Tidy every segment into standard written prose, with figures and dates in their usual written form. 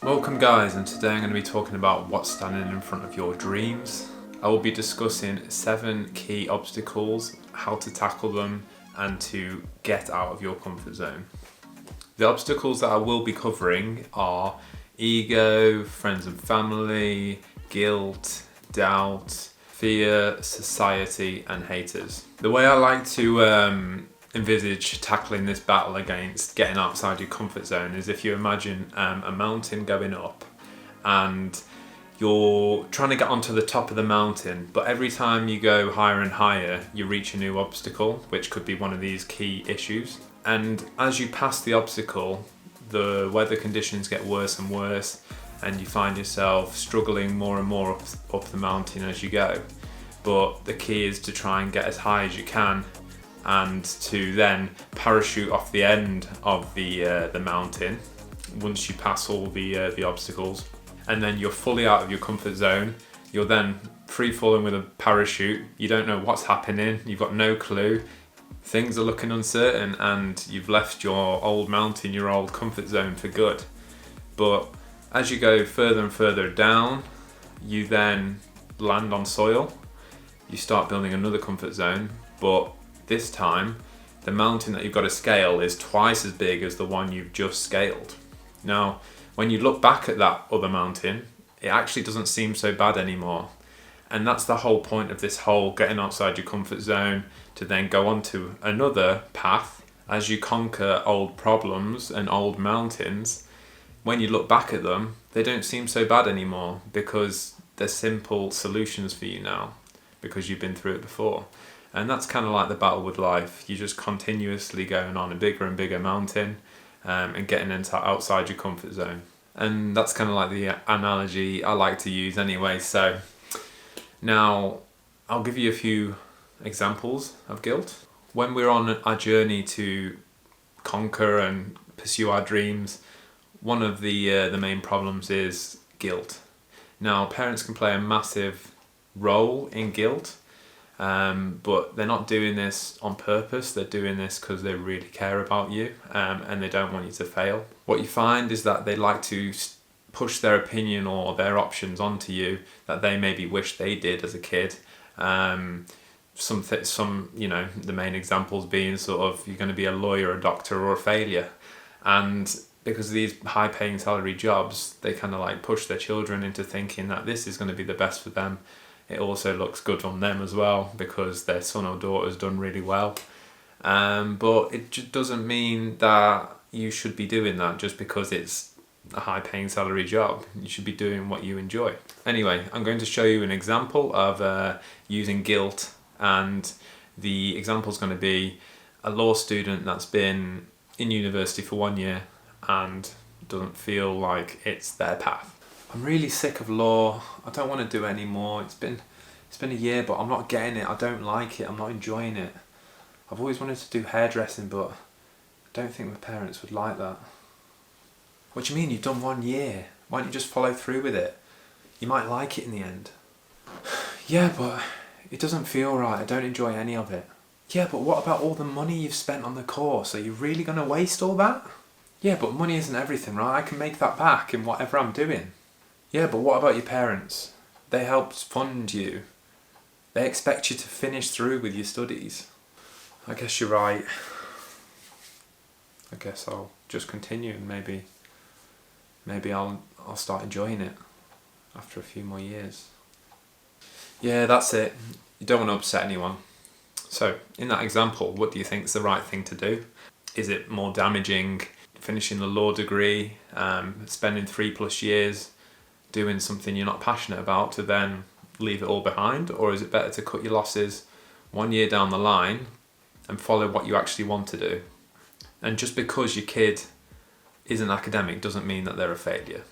Welcome guys, and today I'm going to be talking about what's standing in front of your dreams. I will be discussing 7 key obstacles, how to tackle them and to get out of your comfort zone. The obstacles that I will be covering are ego, friends and family, guilt, doubt, fear, society and haters. The way I like to envisage tackling this battle against getting outside your comfort zone is if you imagine a mountain going up and you're trying to get onto the top of the mountain, but every time you go higher and higher you reach a new obstacle, which could be one of these key issues. And as you pass the obstacle, the weather conditions get worse and worse and you find yourself struggling more and more up the mountain as you go. But the key is to try and get as high as you can and to then parachute off the end of the mountain once you pass all the obstacles, and then you're fully out of your comfort zone. You're then free falling with a parachute. You don't know what's happening, you've got no clue, things are looking uncertain, and you've left your old mountain, your old comfort zone for good. But as you go further and further down, you then land on soil, you start building another comfort zone, but this time the mountain that you've got to scale is twice as big as the one you've just scaled. Now, when you look back at that other mountain, it actually doesn't seem so bad anymore. And that's the whole point of this whole getting outside your comfort zone, to then go on to another path. As you conquer old problems and old mountains, when you look back at them, they don't seem so bad anymore because they're simple solutions for you now, because you've been through it before. And that's kind of like the battle with life. You're just continuously going on a bigger and bigger mountain and getting outside your comfort zone. And that's kind of like the analogy I like to use anyway. So now I'll give you a few examples of guilt. When we're on our journey to conquer and pursue our dreams, one of the main problems is guilt. Now, parents can play a massive role in guilt. But they're not doing this on purpose. They're doing this because they really care about you and they don't want you to fail. What you find is that they like to push their opinion or their options onto you that they maybe wish they did as a kid. Some the main examples being sort of you're going to be a lawyer, a doctor or a failure. And because of these high paying salary jobs, they kind of like push their children into thinking that this is going to be the best for them. It also looks good on them as well because their son or daughter's done really well. But it just doesn't mean that you should be doing that just because it's a high paying salary job. You should be doing what you enjoy. Anyway, I'm going to show you an example of using guilt, and the example is going to be a law student that's been in university for 1 year and doesn't feel like it's their path. I'm really sick of law. I don't want to do it anymore. It's been a year, but I'm not getting it. I don't like it. I'm not enjoying it. I've always wanted to do hairdressing, but I don't think my parents would like that. What do you mean? You've done 1 year. Why don't you just follow through with it? You might like it in the end. Yeah, but it doesn't feel right. I don't enjoy any of it. Yeah, but what about all the money you've spent on the course? Are you really going to waste all that? Yeah, but money isn't everything, right? I can make that back in whatever I'm doing. Yeah, but what about your parents? They helped fund you. They expect you to finish through with your studies. I guess you're right. I guess I'll just continue and maybe I'll start enjoying it after a few more years. Yeah, that's it. You don't want to upset anyone. So, in that example, what do you think is the right thing to do? Is it more damaging finishing the law degree, spending 3+ years doing something you're not passionate about to then leave it all behind? Or is it better to cut your losses 1 year down the line and follow what you actually want to do? And just because your kid isn't academic doesn't mean that they're a failure.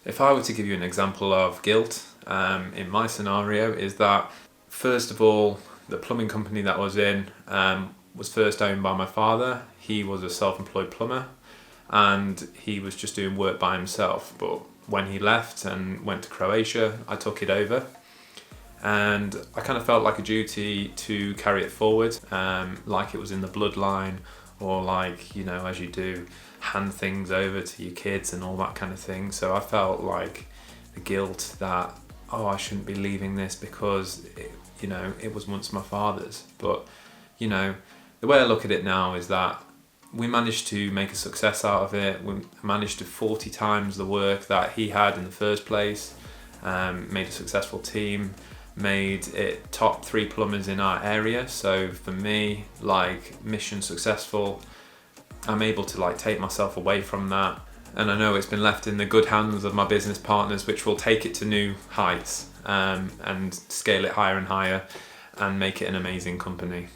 If I were to give you an example of guilt in my scenario, is that first of all, the plumbing company that I was in was first owned by my father. He was a self-employed plumber and he was just doing work by himself. But when he left and went to Croatia, I took it over. And I kind of felt like a duty to carry it forward, like it was in the bloodline, or like, as you do, hand things over to your kids and all that kind of thing. So I felt like the guilt that, oh, I shouldn't be leaving this because it was once my father's. But the way I look at it now is that we managed to make a success out of it. We managed to 40 times the work that he had in the first place, made a successful team, made it top 3 plumbers in our area. So for me, like, mission successful. I'm able to like take myself away from that, and I know it's been left in the good hands of my business partners, which will take it to new heights, and scale it higher and higher and make it an amazing company.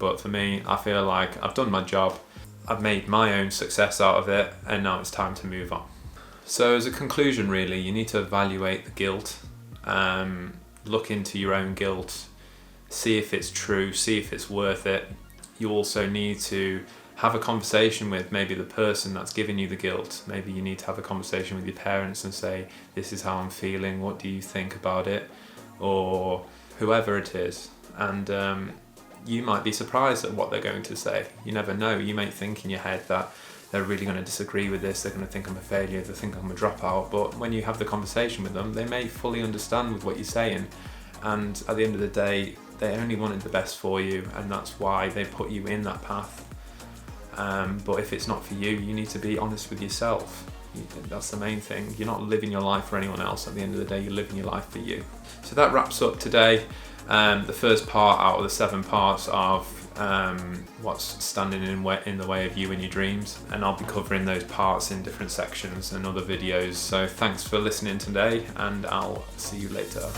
But for me, I feel like I've done my job, I've made my own success out of it, and now it's time to move on. So as a conclusion, really, you need to evaluate the guilt, look into your own guilt, see if it's true, see if it's worth it. You also need to have a conversation with maybe the person that's giving you the guilt. Maybe you need to have a conversation with your parents and say, this is how I'm feeling, what do you think about it? Or whoever it is. And you might be surprised at what they're going to say. You never know. You may think in your head that they're really going to disagree with this, they're going to think I'm a failure, they think I'm a dropout. But when you have the conversation with them, they may fully understand with what you're saying. And at the end of the day, they only wanted the best for you, and that's why they put you in that path. But if it's not for you, you need to be honest with yourself. That's the main thing. You're not living your life for anyone else. At the end of the day, you're living your life for you. So that wraps up today. The first part out of the 7 parts of what's standing in the way of you and your dreams. And I'll be covering those parts in different sections and other videos. So thanks for listening today, and I'll see you later.